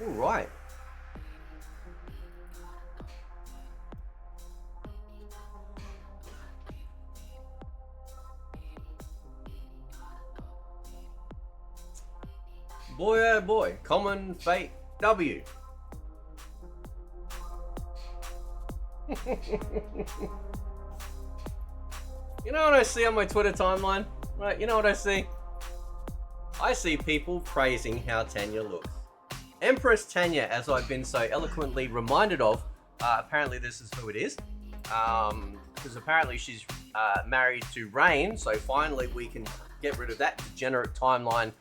All right. Boy, oh boy, common fate W. You know what I see on my Twitter timeline? Right, you know what I see? I see people praising how Tanya looks. Empress Tanya, as I've been so eloquently reminded of, apparently this is who it is. Because apparently she's married to Rain, so finally we can get rid of that degenerate timeline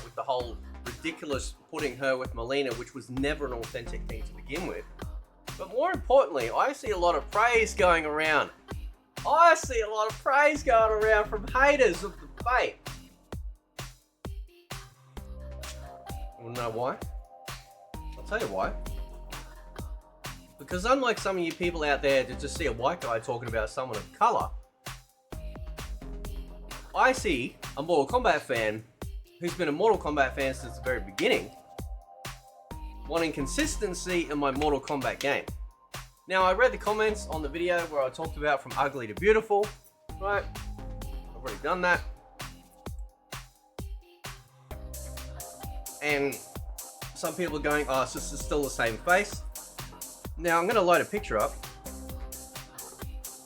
with the whole ridiculous putting her with Melina, which was never an authentic thing to begin with. But more importantly, I see a lot of praise going around. I see a lot of praise going around from haters of the fate. Wanna know why? I'll tell you why. Because unlike some of you people out there that just see a white guy talking about someone of colour, I see a Mortal Kombat fan who's been a Mortal Kombat fan since the very beginning, wanting consistency in my Mortal Kombat game. Now, I read the comments on the video where I talked about from ugly to beautiful, right? I've already done that. And some people are going, oh, it's just still the same face. Now, I'm going to load a picture up,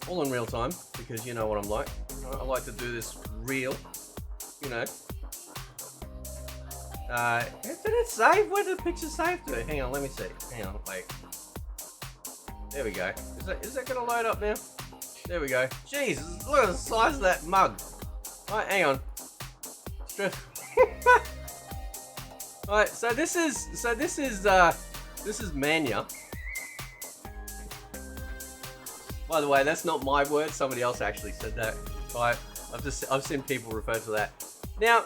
all in real time, because you know what I'm like. I like to do this real, you know. Did it save? Where did the picture save to? Hang on, let me see. Hang on, wait. There we go. Is that gonna load up now? There we go. Jeez, look at the size of that mug. Right, hang on. Alright, so this is Mania. By the way, that's not my word. Somebody else actually said that. Right, I've seen people refer to that. Now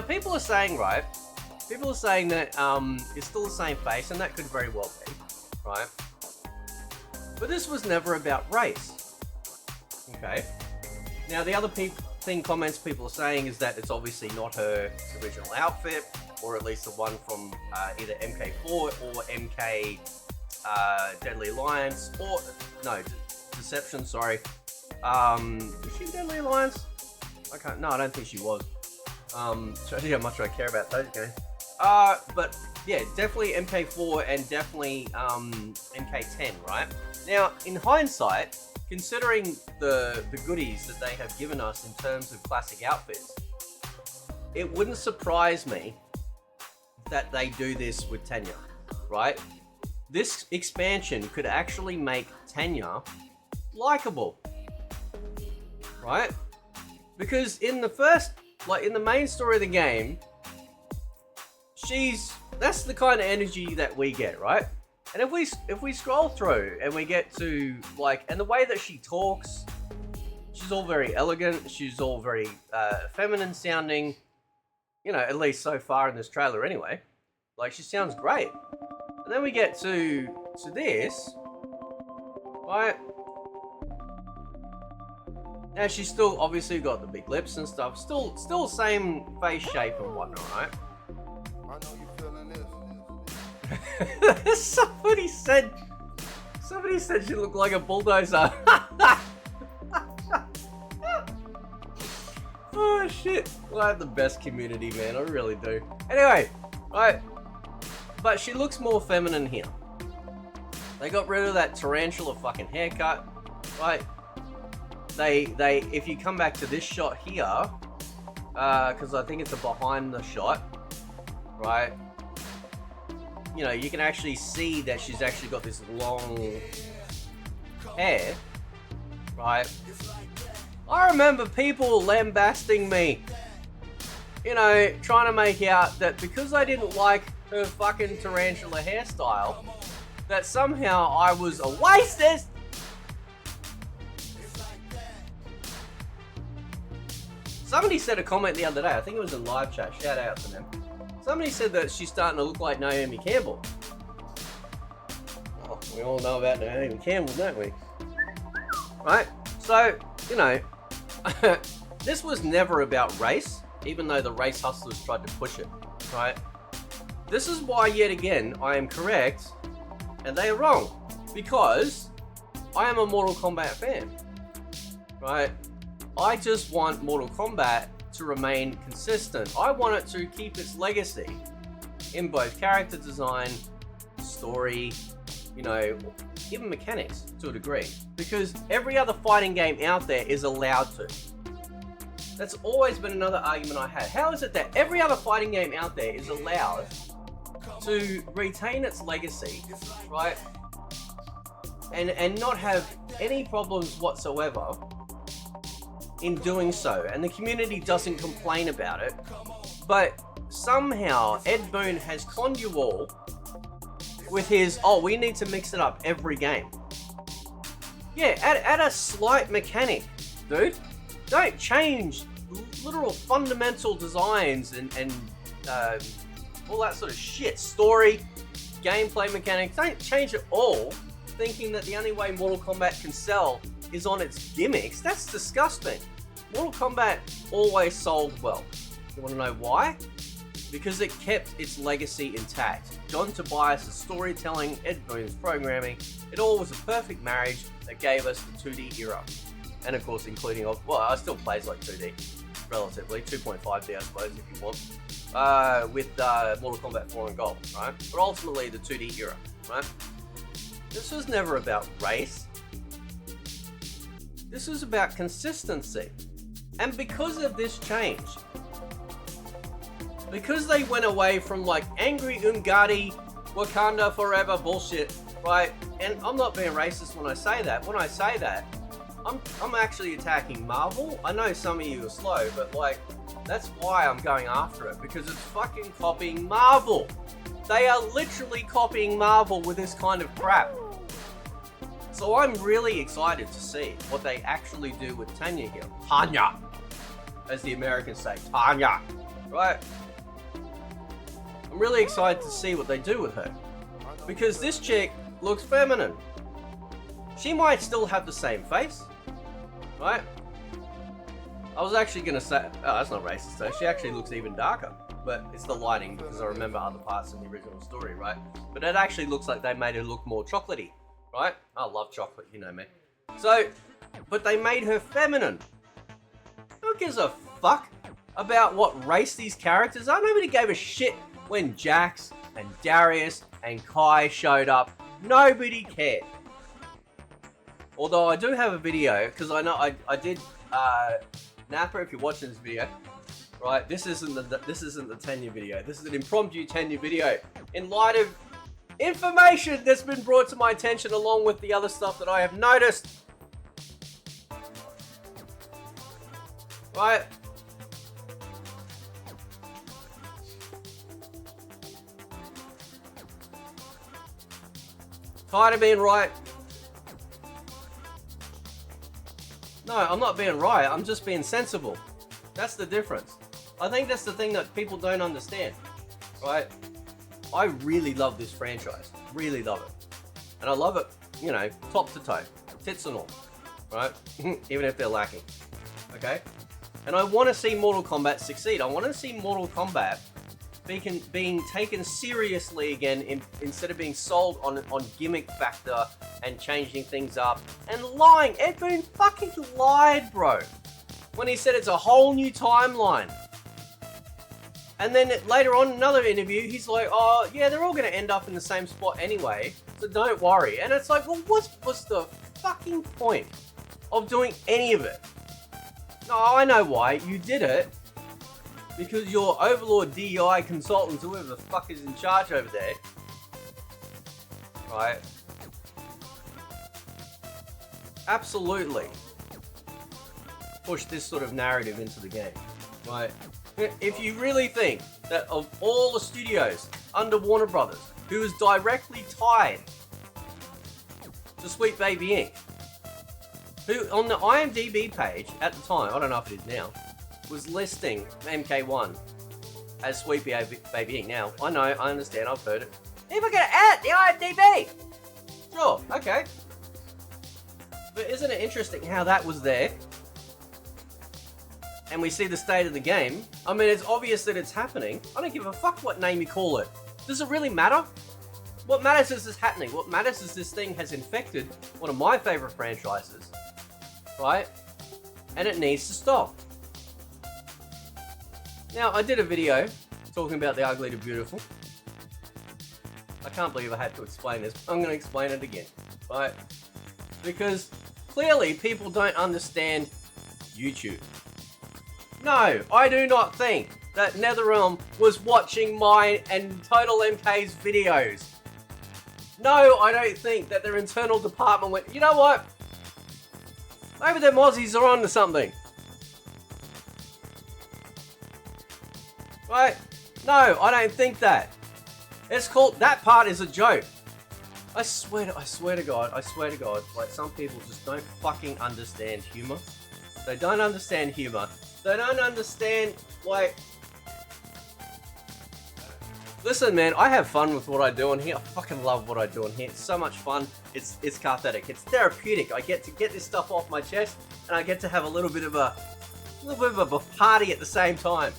people are saying, right? People are saying that it's still the same face, and that could very well be, right? But this was never about race. Okay. Now the other comments people are saying is that it's obviously not her original outfit, or at least the one from either MK4 or MK Deadly Alliance, or no, Deception. Sorry. Was she in Deadly Alliance? No, I don't think she was. Shows you how much I care about those games. But yeah, definitely MK4 and definitely MK10, right? Now, in hindsight, considering the goodies that they have given us in terms of classic outfits, it wouldn't surprise me that they do this with Tanya, right? This expansion could actually make Tanya likable, right? Because in the main story of the game, that's the kind of energy that we get, right? And if we scroll through and we get to and the way that she talks, she's all very elegant, she's all very feminine sounding, you know, at least so far in this trailer anyway. She sounds great. And then we get to this, right? Now she's still obviously got the big lips and stuff, still same face shape and whatnot, right? I know you feeling this. Somebody said she looked like a bulldozer. Oh shit. Well, I have the best community, man. I really do. Anyway, right. But she looks more feminine here. They got rid of that tarantula fucking haircut, right? If you come back to this shot here, because I think it's a behind the shot, right? You know, you can actually see that she's actually got this long hair, right? I remember people lambasting me, you know, trying to make out that because I didn't like her fucking tarantula hairstyle, that somehow I was a racist. Somebody said a comment the other day, I think it was in live chat, shout out to them. Somebody said that she's starting to look like Naomi Campbell. Well, we all know about Naomi Campbell, don't we? Right? So, you know, this was never about race, even though the race hustlers tried to push it, right? this is why, yet again, I am correct and they are wrong. Because I am a Mortal Kombat fan, right? I just want Mortal Kombat to remain consistent. I want it to keep its legacy in both character design, story, you know, even mechanics to a degree. Because every other fighting game out there is allowed to. That's always been another argument I had. How is it that every other fighting game out there is allowed to retain its legacy, right? And not have any problems whatsoever in doing so, and the community doesn't complain about it, but somehow Ed Boon has conned you all with his, oh, we need to mix it up every game. Yeah, add a slight mechanic, dude. Don't change literal fundamental designs and all that sort of shit. Story, gameplay mechanics, don't change it all, thinking that the only way Mortal Kombat can sell is on its gimmicks. That's disgusting. Mortal Kombat always sold well. You want to know why? Because it kept its legacy intact. John Tobias' storytelling, Ed Boon's programming, it all was a perfect marriage that gave us the 2D era. And of course, including, well, I still plays like 2D, relatively, 2.5D I suppose if you want, with Mortal Kombat 4 and Gold, right? But ultimately the 2D era, right? This was never about race. This was about consistency. And because of this change, because they went away from like angry Ungadi, Wakanda forever bullshit, right? And I'm not being racist when I say that. When I say that, I'm actually attacking Marvel. I know some of you are slow, but like, that's why I'm going after it, because it's fucking copying Marvel. They are literally copying Marvel with this kind of crap. So I'm really excited to see what they actually do with Tanya here. Tanya, as the Americans say, Tanya, right? I'm really excited to see what they do with her, because this chick looks feminine. She might still have the same face, right? I was actually gonna say, oh, that's not racist though. She actually looks even darker, but it's the lighting because I remember other parts in the original story, right? But it actually looks like they made her look more chocolatey, right? I love chocolate, you know me. So, but they made her feminine. Who gives a fuck about what race these characters are? Nobody gave a shit when Jax and Darius and Kai showed up. Nobody cared. Although I do have a video, because I know I did, Napper, if you're watching this video, right, this isn't the Tanya video. This is an impromptu Tanya video in light of information that's been brought to my attention along with the other stuff that I have noticed. Right? Tired of being right. No, I'm not being right. I'm just being sensible. That's the difference. I think that's the thing that people don't understand, right? I really love this franchise. Really love it. And I love it, you know, top to toe. Tits and all, right? Even if they're lacking, okay? And I want to see Mortal Kombat succeed. I want to see Mortal Kombat being taken seriously again instead of being sold on gimmick factor and changing things up and lying. Ed Boon fucking lied, bro, when he said it's a whole new timeline. And then later on in another interview, he's like, oh yeah, they're all going to end up in the same spot anyway, so don't worry. And it's like, well, what's the fucking point of doing any of it? No, I know why. You did it because your overlord DEI consultants, whoever the fuck is in charge over there, right, absolutely push this sort of narrative into the game, right? If you really think that of all the studios under Warner Brothers, who is directly tied to Sweet Baby Inc., who on the IMDb page at the time, I don't know if it is now, was listing MK1 as Sweet Baby Inc. Now, I know, I understand, I've heard it. People gonna add the IMDb! Sure, okay. But isn't it interesting how that was there? and we see the state of the game, I mean, it's obvious that it's happening. I don't give a fuck what name you call it. Does it really matter? What matters is this happening. What matters is this thing has infected one of my favorite franchises, right? And it needs to stop. Now, I did a video talking about the ugly to beautiful. I can't believe I had to explain this. I'm going to explain it again, right? Because clearly people don't understand YouTube. No, I do not think that NetherRealm was watching mine and Total MK's videos. No, I don't think that their internal department went, you know what? Maybe them Aussies are on to something. Right? No, I don't think that. It's called, that part is a joke. I swear to God, like some people just don't fucking understand humor. They don't understand humor. They don't understand, like... Listen, man, I have fun with what I do on here. I fucking love what I do on here. It's so much fun. It's cathartic. It's therapeutic. I get to get this stuff off my chest, and I get to have a little bit of a party at the same time.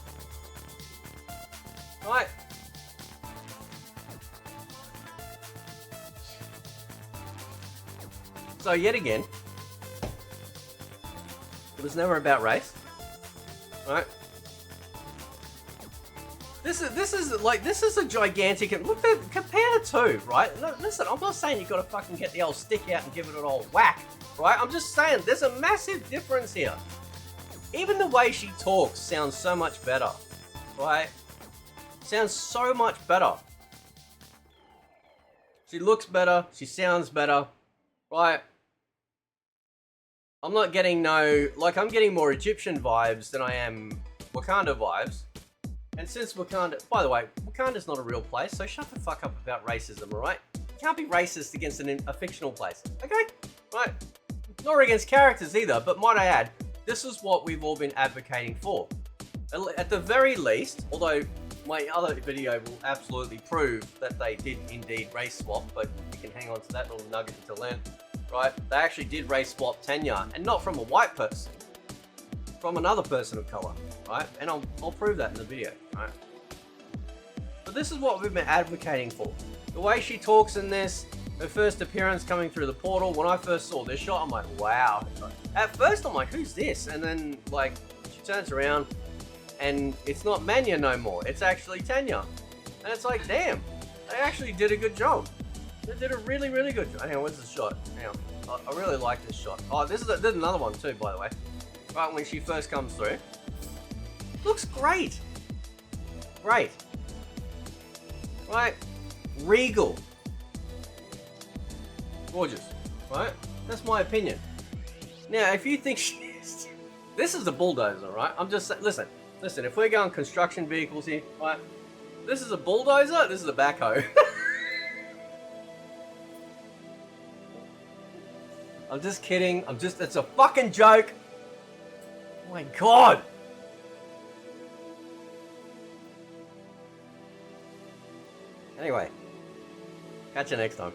Right? So yet again, it was never about race, right? This is a gigantic, look at, compare the two, right? No, listen, I'm not saying you gotta fucking get the old stick out and give it an old whack, right? I'm just saying there's a massive difference here. Even the way she talks sounds so much better, right? Sounds so much better. She looks better, she sounds better, right? I'm not getting I'm getting more Egyptian vibes than I am Wakanda vibes. And since Wakanda, by the way, Wakanda's not a real place, so shut the fuck up about racism, alright? You can't be racist against a fictional place, okay? Right? Nor against characters either, but might I add, this is what we've all been advocating for. At the very least, although my other video will absolutely prove that they did indeed race swap, but you can hang on to that little nugget until then, right? They actually did race swap Tanya, and not from a white person, from another person of color, right? And I'll prove that in the video, right? But this is what we've been advocating for. The way she talks in this, her first appearance coming through the portal, when I first saw this shot, I'm like, wow. At first I'm like, who's this? And then like, she turns around and it's not Manya no more, it's actually Tanya. And it's like, damn, they actually did a good job. They did a really, really good job. Hang on, where's the shot? Hang on, I really like this shot. Oh, there's another one too, by the way. Right when she first comes through. Looks great. Great. Right? Regal. Gorgeous. Right? That's my opinion. Now, if you think she's... This is a bulldozer, right? I'm just saying, listen, if we're going construction vehicles here, right? This is a bulldozer, this is a backhoe. I'm just kidding. It's a fucking joke. Oh my God. Anyway, catch you next time.